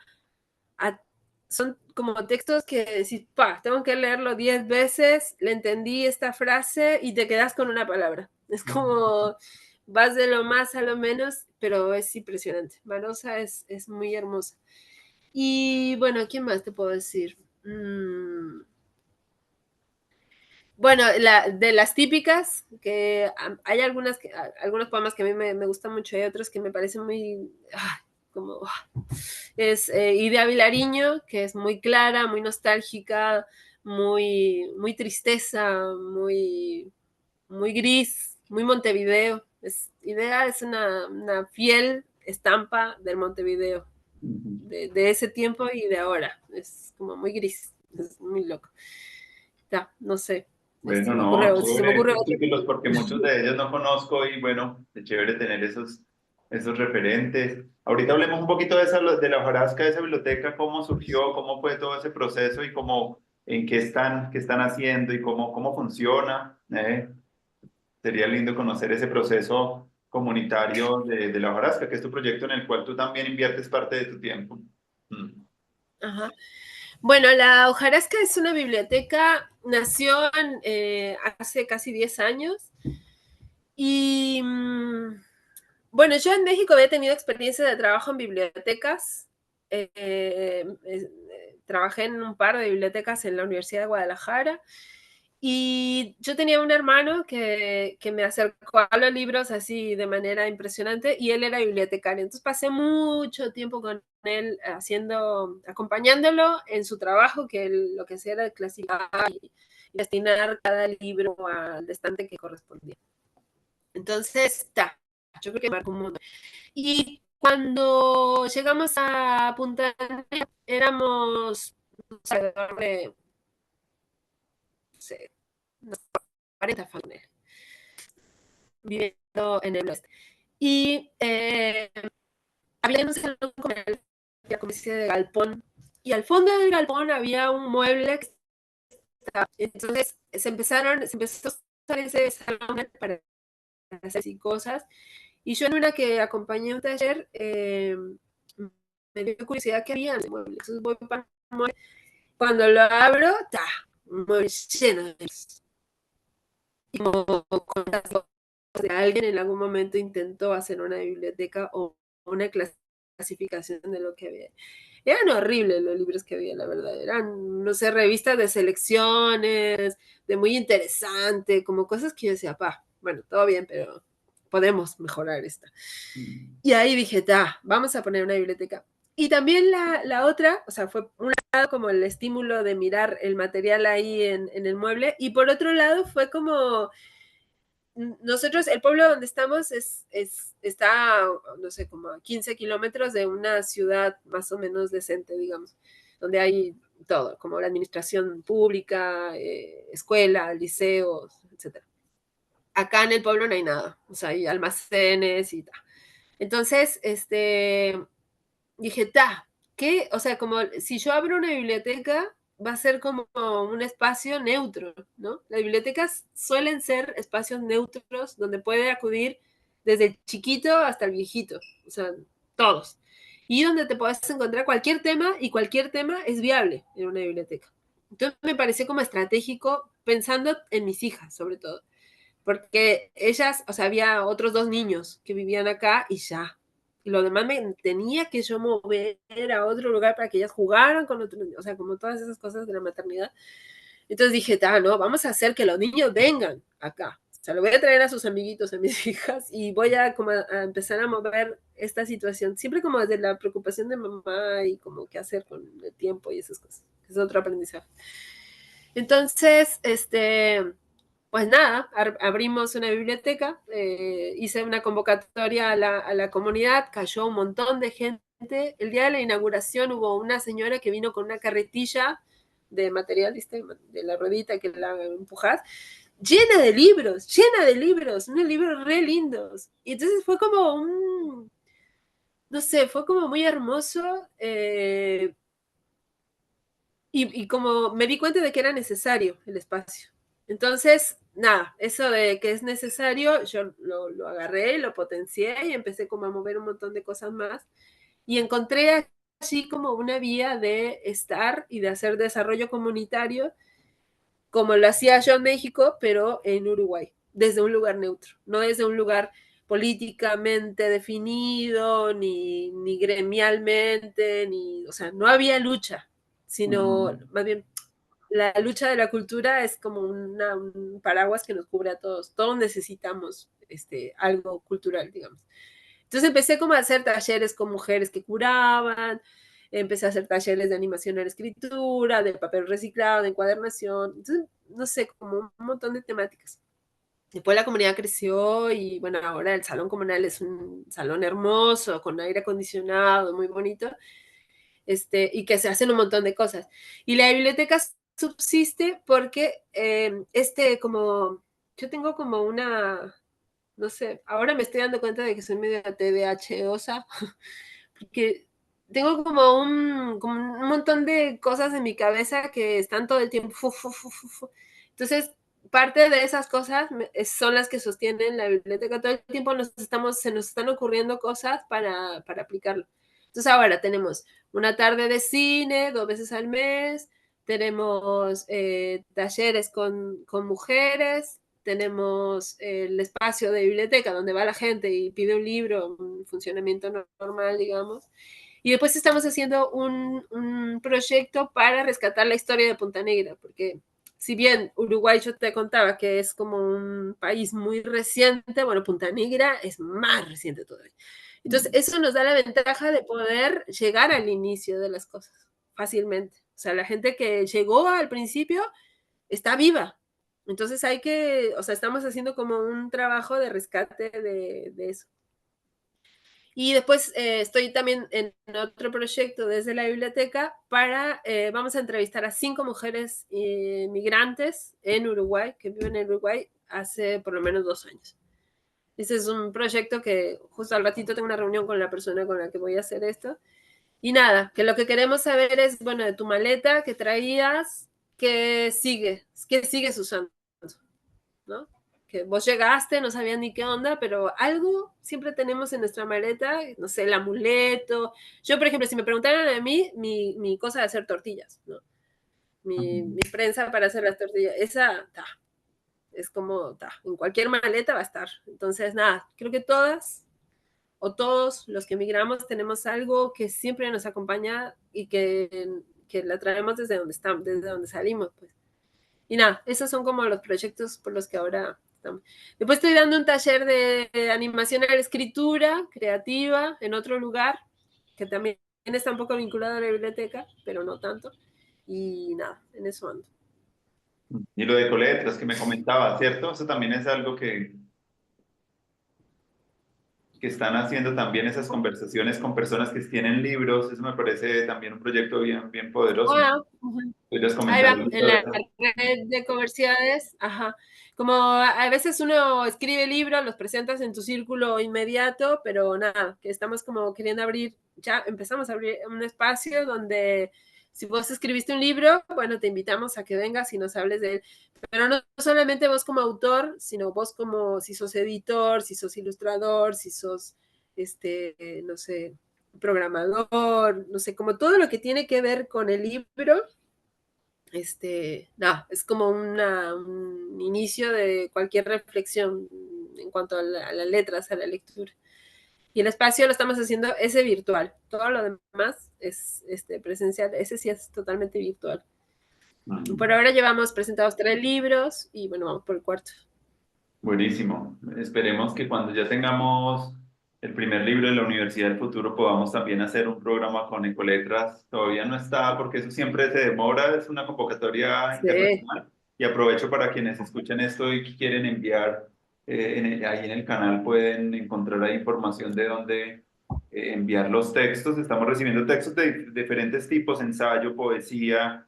a son como textos que decís, tengo que leerlo 10 veces, le entendí esta frase y te quedas con una palabra. Es como vas de lo más a lo menos, pero es impresionante. Marosa es muy hermosa. Y bueno, ¿quién más te puedo decir? Bueno, de las típicas, que hay algunos poemas que a mí me gustan mucho y otros que me parecen muy, como, es Idea Vilariño, que es muy clara, muy nostálgica, muy tristeza, muy gris, muy Montevideo. Idea es una fiel estampa del Montevideo, de ese tiempo y de ahora. Es como muy gris, es muy loco. No sé. Bueno, Se me no, ocurre, si se me chévere ocurre estos otro. títulos porque muchos de ellos no conozco y bueno, es chévere tener esos referentes. Ahorita hablemos un poquito de la hojarasca, de esa biblioteca, cómo surgió, cómo fue todo ese proceso y cómo, en qué están haciendo y cómo funciona. Sería lindo conocer ese proceso comunitario de la hojarasca, que es tu proyecto en el cual tú también inviertes parte de tu tiempo. Mm. Ajá. Bueno, la hojarasca es una biblioteca, nació hace casi 10 años y bueno, yo en México había tenido experiencia de trabajo en bibliotecas. Trabajé en un par de bibliotecas en la Universidad de Guadalajara y yo tenía un hermano que me acercó a los libros así de manera impresionante y él era bibliotecario. Entonces pasé mucho tiempo con él acompañándolo en su trabajo, que él lo que hacía era clasificar y destinar cada libro al estante que correspondía. Entonces, yo creo que marcó un mundo. Y cuando llegamos a Punta Negra, éramos alrededor de, no sé, unos 40 familias viviendo en el oeste. Y había un salón comercial, la comercia de galpón, y al fondo del galpón había un mueble. Entonces se empezó a usar ese salón para hacer así cosas. Y yo en una que acompañé un taller, me dio curiosidad que había en el mueble. Entonces voy para el mueble. Cuando lo abro, un mueble lleno de libros. Y como con las cosas de alguien en algún momento intentó hacer una biblioteca o una clase clasificación de lo que había. Eran horribles los libros que había, la verdad. Eran, no sé, revistas de selecciones, de muy interesante, como cosas que yo decía, pa, bueno, todo bien, pero podemos mejorar esta. Y ahí dije, ta, vamos a poner una biblioteca. Y también la otra, o sea, fue un lado como el estímulo de mirar el material ahí en el mueble, y por otro lado fue como nosotros, el pueblo donde estamos está, no sé, como a 15 kilómetros de una ciudad más o menos decente, digamos, donde hay todo, como la administración pública, escuela, liceos, etcétera. Acá en el pueblo no hay nada, o sea, hay almacenes y tal. Entonces, dije, ta, ¿qué? O sea, como si yo abro una biblioteca, va a ser como un espacio neutro, ¿no? Las bibliotecas suelen ser espacios neutros donde puede acudir desde el chiquito hasta el viejito, o sea, todos. Y donde te puedes encontrar cualquier tema y cualquier tema es viable en una biblioteca. Entonces me pareció como estratégico pensando en mis hijas, sobre todo, porque ellas, o sea, había otros 2 niños que vivían acá y ya. Y lo demás me tenía que yo mover a otro lugar para que ellas jugaran con otros, o sea, como todas esas cosas de la maternidad. Entonces dije, no, vamos a hacer que los niños vengan acá. O sea, lo voy a traer a sus amiguitos, a mis hijas, y voy a como a empezar a mover esta situación, siempre como desde la preocupación de mamá y como qué hacer con el tiempo y esas cosas. Es otro aprendizaje. Entonces, pues nada, abrimos una biblioteca, hice una convocatoria a la comunidad, cayó un montón de gente. El día de la inauguración hubo una señora que vino con una carretilla de material, ¿viste? De la ruedita que la empujas, llena de libros, unos libros re lindos. Y entonces fue como no sé, fue como muy hermoso. Y como me di cuenta de que era necesario el espacio. Entonces, nada, eso de que es necesario, yo lo agarré, lo potencié y empecé como a mover un montón de cosas más. Y encontré así como una vía de estar y de hacer desarrollo comunitario, como lo hacía yo en México, pero en Uruguay, desde un lugar neutro, no desde un lugar políticamente definido, ni gremialmente, o sea, no había lucha, sino más bien la lucha de la cultura es como un paraguas que nos cubre a todos. Todos necesitamos algo cultural, digamos. Entonces empecé como a hacer talleres con mujeres que curaban, empecé a hacer talleres de animación a la escritura, de papel reciclado, de encuadernación. Entonces, no sé, como un montón de temáticas. Después la comunidad creció y bueno, ahora el salón comunal es un salón hermoso, con aire acondicionado, muy bonito, y que se hacen un montón de cosas. Y la biblioteca subsiste porque como, yo tengo como no sé, ahora me estoy dando cuenta de que soy medio TDAH-osa, porque tengo como un montón de cosas en mi cabeza que están todo el tiempo. Entonces, parte de esas cosas son las que sostienen la biblioteca. Todo el tiempo se nos están ocurriendo cosas para aplicarlo. Entonces, ahora tenemos una tarde de cine 2 veces al mes, tenemos talleres con mujeres, tenemos el espacio de biblioteca donde va la gente y pide un libro, un funcionamiento normal, digamos. Y después estamos haciendo un proyecto para rescatar la historia de Punta Negra, porque si bien Uruguay yo te contaba que es como un país muy reciente, bueno, Punta Negra es más reciente todavía. Entonces, eso nos da la ventaja de poder llegar al inicio de las cosas fácilmente. O sea, la gente que llegó al principio está viva. Entonces o sea, estamos haciendo como un trabajo de rescate de eso. Y después estoy también en otro proyecto desde la biblioteca vamos a entrevistar a 5 mujeres migrantes en Uruguay, que viven en Uruguay hace por lo menos 2 años. Ese es un proyecto que justo al ratito tengo una reunión con la persona con la que voy a hacer esto. Y nada, que lo que queremos saber es, bueno, de tu maleta que traías, qué sigues usando, ¿no? Que vos llegaste, no sabías ni qué onda, pero algo siempre tenemos en nuestra maleta, no sé, el amuleto. Yo, por ejemplo, si me preguntaran a mí, mi cosa de hacer tortillas, ¿no? Mi prensa para hacer las tortillas, esa, es como, en cualquier maleta va a estar. Entonces, nada, creo que todas o todos los que emigramos tenemos algo que siempre nos acompaña y que la traemos desde donde estamos, desde donde salimos, pues. Y nada, esos son como los proyectos por los que ahora estamos. Después estoy dando un taller de animación a la escritura creativa en otro lugar, que también está un poco vinculado a la biblioteca, pero no tanto. Y nada, en eso ando. Y lo de Coletras que me comentaba, ¿cierto? Eso también es algo que están haciendo también esas conversaciones con personas que tienen libros. Eso me parece también un proyecto bien, bien poderoso. Ah, uh-huh. ¿Podrías Ahí comentar va, algo en de la eso? red de comerciales, ajá. Como a veces uno escribe libros, los presentas en tu círculo inmediato, pero nada, que estamos como queriendo abrir, ya empezamos a abrir un espacio donde si vos escribiste un libro, bueno, te invitamos a que vengas y nos hables de él. Pero no solamente vos como autor, sino vos como si sos editor, si sos ilustrador, si sos, no sé, programador, no sé, como todo lo que tiene que ver con el libro, no, es como un inicio de cualquier reflexión en cuanto a las letras, a la lectura. Y el espacio lo estamos haciendo ese virtual. Todo lo demás es presencial. Ese sí es totalmente virtual. Por Mm. ahora llevamos presentados 3 libros y bueno, vamos por el cuarto. Buenísimo. Esperemos que cuando ya tengamos el primer libro de la Universidad del Futuro podamos también hacer un programa con Ecoletras. Todavía no está porque eso siempre se demora, es una convocatoria Sí. internacional. Y aprovecho para quienes escuchan esto y que quieren enviar, ahí en el canal pueden encontrar ahí información de dónde enviar los textos. Estamos recibiendo textos de diferentes tipos, ensayo, poesía,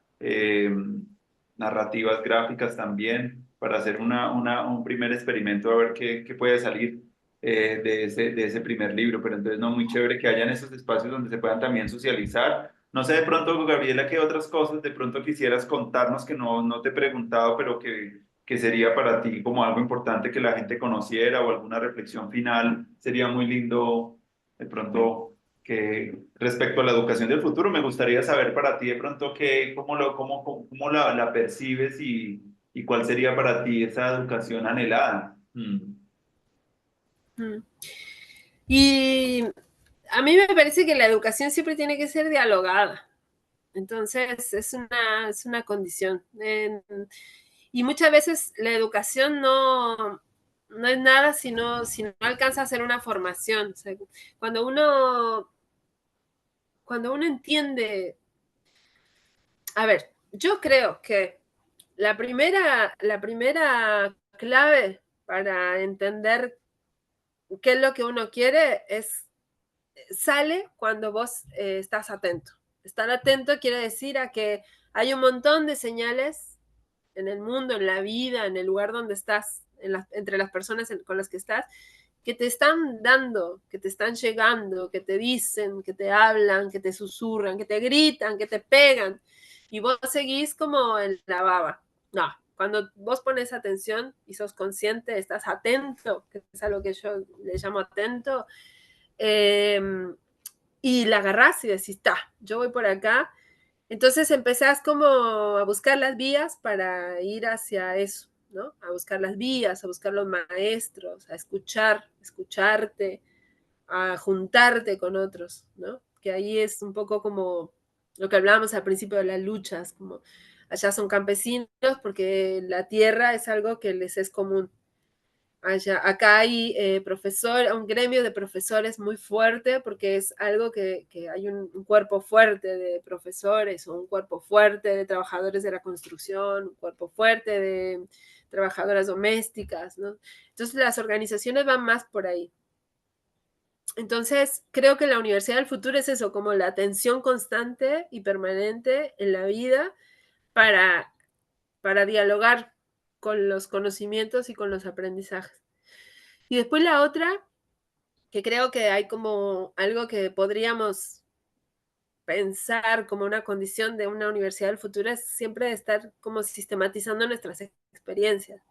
narrativas gráficas también, para hacer un primer experimento a ver qué puede salir de ese primer libro. Pero entonces no, muy chévere que hayan esos espacios donde se puedan también socializar. No sé de pronto, Gabriela, qué otras cosas de pronto quisieras contarnos que no te he preguntado, pero que sería para ti como algo importante que la gente conociera o alguna reflexión final. Sería muy lindo de pronto que respecto a la educación del futuro, me gustaría saber para ti de pronto cómo la percibes y cuál sería para ti esa educación anhelada. Mm. Mm. Y a mí me parece que la educación siempre tiene que ser dialogada. Entonces, es una condición. Y muchas veces la educación no es nada si no alcanza a hacer una formación. O sea, cuando uno, cuando uno entiende, a ver, yo creo que la primera clave para entender qué es lo que uno quiere sale cuando vos estás atento. Estar atento quiere decir a que hay un montón de señales en el mundo, en la vida, en el lugar donde estás, entre las personas con las que estás, que te están dando, que te están llegando, que te dicen, que te hablan, que te susurran, que te gritan, que te pegan, y vos seguís como en la baba. No, cuando vos pones atención y sos consciente, estás atento, que es algo que yo le llamo atento, eh, y la agarrás y decís, está, yo voy por acá. Entonces empezás como a buscar las vías para ir hacia eso, ¿no? A buscar las vías, a buscar los maestros, a escucharte, a juntarte con otros, ¿no? Que ahí es un poco como lo que hablábamos al principio de las luchas, como allá son campesinos porque la tierra es algo que les es común. Allá, acá hay un gremio de profesores muy fuerte porque es algo que hay un cuerpo fuerte de profesores o un cuerpo fuerte de trabajadores de la construcción, un cuerpo fuerte de trabajadoras domésticas, ¿no? Entonces las organizaciones van más por ahí. Entonces creo que la Universidad del Futuro es eso, como la atención constante y permanente en la vida para, para dialogar con los conocimientos y con los aprendizajes. Y después la otra, que creo que hay como algo que podríamos pensar como una condición de una universidad del futuro, es siempre estar como sistematizando nuestras experiencias.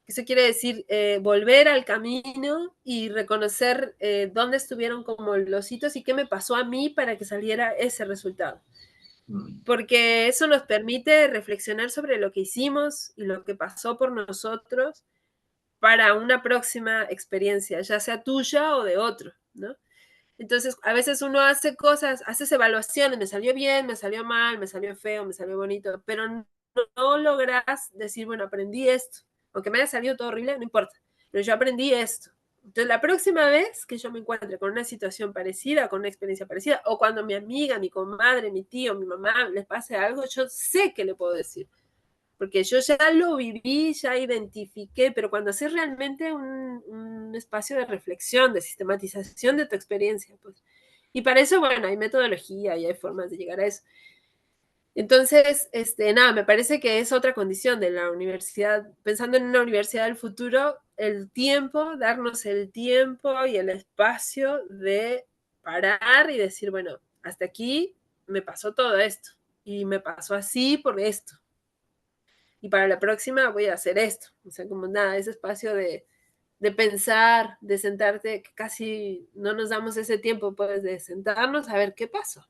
Eso quiere decir volver al camino y reconocer dónde estuvieron como los hitos y qué me pasó a mí para que saliera ese resultado. Mm. Porque eso nos permite reflexionar sobre lo que hicimos y lo que pasó por nosotros para una próxima experiencia, ya sea tuya o de otro. ¿no? Entonces, a veces uno hace cosas, haces evaluaciones, me salió bien, me salió mal, me salió feo, me salió bonito, pero no logras decir, bueno, aprendí esto. Aunque me haya salido todo horrible, no importa, pero yo aprendí esto. Entonces, la próxima vez que yo me encuentre con una situación parecida, con una experiencia parecida, o cuando mi amiga, mi comadre, mi tío, mi mamá les pase algo, yo sé que le puedo decir. Porque yo ya lo viví, ya identifiqué, pero cuando haces realmente un espacio de reflexión, de sistematización de tu experiencia, pues. Y para eso, bueno, hay metodología y hay formas de llegar a eso. Entonces, nada, me parece que es otra condición de la universidad, pensando en una universidad del futuro, el tiempo, darnos el tiempo y el espacio de parar y decir, bueno, hasta aquí me pasó todo esto y me pasó así por esto. Y para la próxima voy a hacer esto. O sea, como nada, ese espacio de pensar, de sentarte, que casi no nos damos ese tiempo, pues, de sentarnos a ver qué pasó.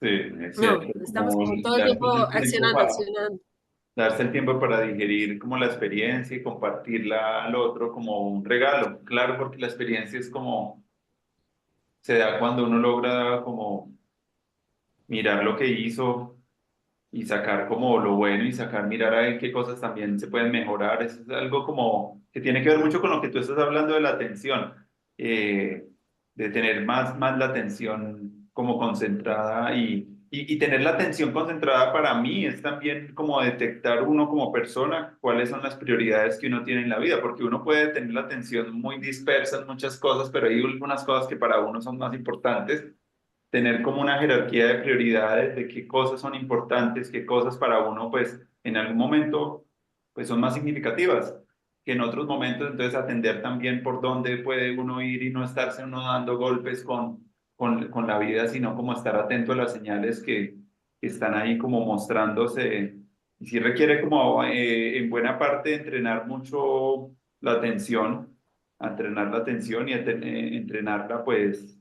Sí, es No, cierto, estamos como como todo el darse tiempo el tiempo accionando, para, accionando. darse el tiempo para digerir como la experiencia y compartirla al otro como un regalo. Claro, porque la experiencia es como, se da cuando uno logra como mirar lo que hizo y sacar como lo bueno y sacar, mirar a ver qué cosas también se pueden mejorar. Eso es algo como que tiene que ver mucho con lo que tú estás hablando de la atención, eh, de tener más la atención como concentrada y tener la atención concentrada para mí es también como detectar uno como persona cuáles son las prioridades que uno tiene en la vida, porque uno puede tener la atención muy dispersa en muchas cosas, pero hay algunas cosas que para uno son más importantes tener como una jerarquía de prioridades de qué cosas son importantes, qué cosas para uno, pues en algún momento, pues son más significativas que en otros momentos, entonces atender también por dónde puede uno ir y no estarse uno dando golpes con la vida, sino como estar atento a las señales que están ahí como mostrándose. Y sí requiere como en buena parte entrenar mucho la atención, a entrenar la atención y a entrenarla pues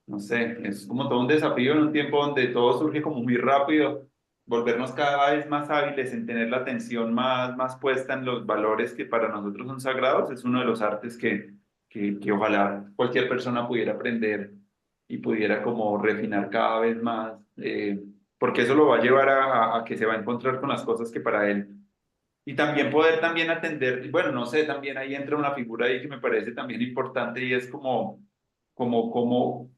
no sé, es como todo un desafío en un tiempo donde todo surge como muy rápido, volvernos cada vez más hábiles en tener la atención más puesta en los valores que para nosotros son sagrados, es uno de los artes que ojalá cualquier persona pudiera aprender y pudiera como refinar cada vez más, porque eso lo va a llevar a que se va a encontrar con las cosas que para él. Y también poder también atender, bueno, no sé, también ahí entra una figura ahí que me parece también importante y es como cómo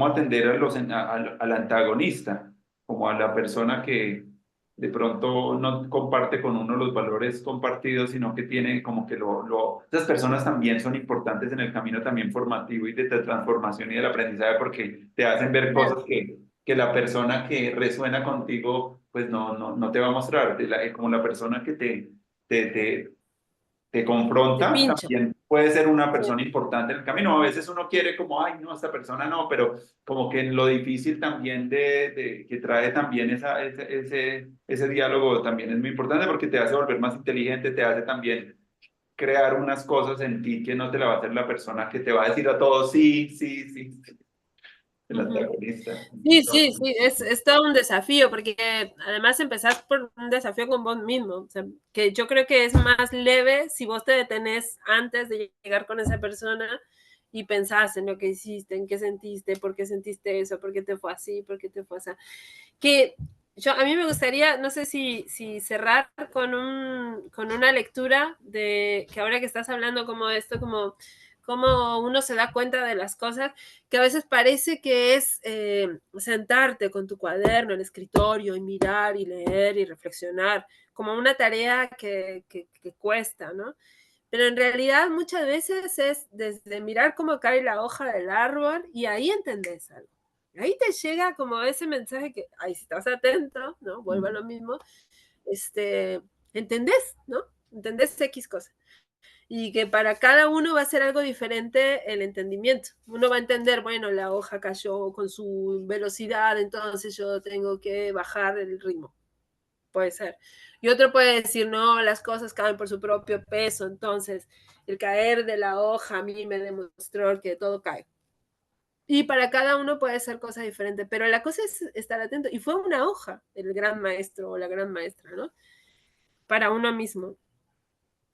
atender al antagonista, como a la persona que de pronto no comparte con uno los valores compartidos, sino que tiene como que esas personas también son importantes en el camino también formativo y de transformación y del aprendizaje porque te hacen ver Claro. cosas que la persona que resuena contigo pues no te va a mostrar, como la persona que te, te, te Te confronta, pincho. también puede ser una Sí. persona importante en el camino. A veces uno quiere como, ay, no, esta persona no, pero como que lo difícil también que trae también ese diálogo también es muy importante porque te hace volver más inteligente, te hace también crear unas cosas en ti que no te la va a hacer la persona que te va a decir a todos, sí, sí, sí, sí, el Ujú. antagonista. Sí, sí, sí, es todo un desafío, porque además empezás por un desafío con vos mismo, o sea, que yo creo que es más leve si vos te detenés antes de llegar con esa persona y pensás en lo que hiciste, en qué sentiste, por qué sentiste eso, por qué te fue así, por qué te fue así. Que a mí me gustaría, no sé si cerrar con una lectura de que ahora que estás hablando como de esto, como uno se da cuenta de las cosas, que a veces parece que es sentarte con tu cuaderno, el escritorio y mirar y leer y reflexionar, como una tarea que cuesta, ¿no? Pero en realidad muchas veces es desde mirar cómo cae la hoja del árbol y ahí entendés algo. Ahí te llega como ese mensaje que, ay, si estás atento, ¿no? Vuelvo a lo mismo, este, entendés, ¿no? Entendés X cosa. Y que para cada uno va a ser algo diferente el entendimiento. Uno va a entender, bueno, la hoja cayó con su velocidad, entonces yo tengo que bajar el ritmo. Puede ser. Y otro puede decir, no, las cosas caen por su propio peso, entonces el caer de la hoja a mí me demostró que todo cae. Y para cada uno puede ser cosa diferente, pero la cosa es estar atento. Y fue una hoja el gran maestro o la gran maestra, ¿no? Para uno mismo.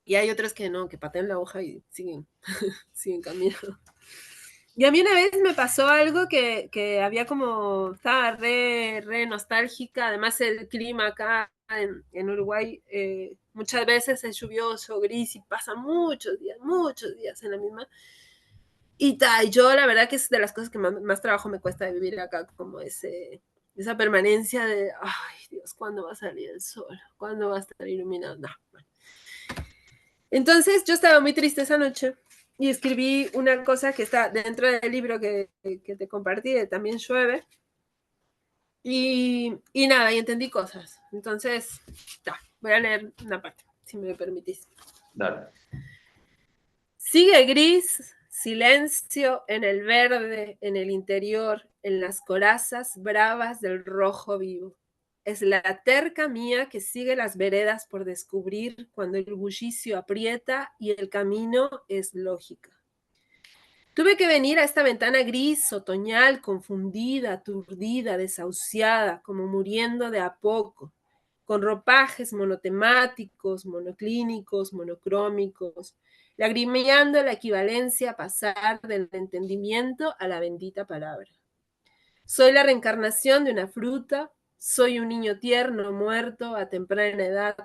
Y hay otros que no, que patean la hoja y siguen, siguen caminando. Y a mí una vez me pasó algo que había como, estaba re nostálgica, además el clima acá en Uruguay muchas veces es lluvioso, gris y pasa muchos días en la misma. Y yo la verdad que es de las cosas que más trabajo me cuesta de vivir acá, como esa permanencia de, ay Dios, ¿cuándo va a salir el sol? ¿Cuándo va a estar iluminado? No, bueno. Entonces yo estaba muy triste esa noche y escribí una cosa que está dentro del libro que te compartí, de También llueve. Y nada, y entendí cosas. Entonces, voy a leer una parte, si me permitís. Dale. Sigue gris, silencio en el verde, en el interior, en las corazas bravas del rojo vivo. Es la terca mía que sigue las veredas por descubrir cuando el bullicio aprieta y el camino es lógica. Tuve que venir a esta ventana gris, otoñal, confundida, aturdida, desahuciada, como muriendo de a poco, con ropajes monotemáticos, monoclínicos, monocrómicos, lagrimeando la equivalencia a pasar del entendimiento a la bendita palabra. Soy la reencarnación de una fruta, soy un niño tierno muerto a temprana edad,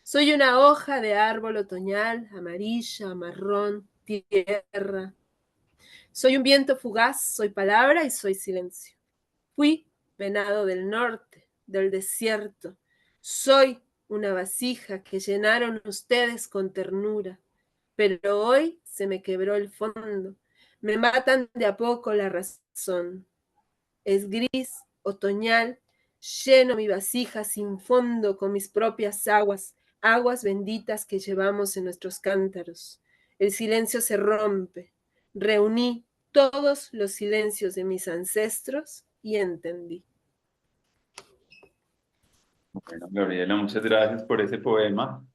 soy una hoja de árbol otoñal, amarilla, marrón, tierra. Soy un viento fugaz, soy palabra y soy silencio. Fui venado del norte, del desierto. Soy una vasija que llenaron ustedes con ternura. Pero hoy se me quebró el fondo. Me matan de a poco la razón. Es gris, otoñal, lleno mi vasija sin fondo con mis propias aguas, aguas benditas que llevamos en nuestros cántaros. El silencio se rompe. Reuní todos los silencios de mis ancestros y entendí. Bueno, Gabriela, muchas gracias por ese poema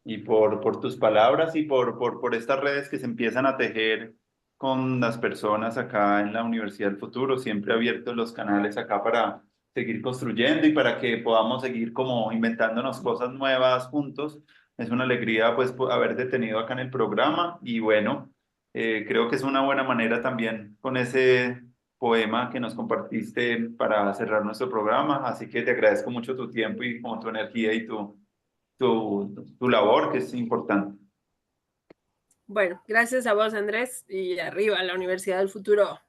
y por tus palabras y por estas redes que se empiezan a tejer con las personas acá en la Universidad del Futuro. Siempre abiertos los canales acá para seguir construyendo y para que podamos seguir como inventándonos cosas nuevas juntos. Es una alegría pues haberte tenido acá en el programa y bueno, creo que es una buena manera también con ese poema que nos compartiste para cerrar nuestro programa. Así que te agradezco mucho tu tiempo y como tu energía y tu labor, que es importante. Bueno, gracias a vos, Andrés, y arriba, la Universidad del Futuro.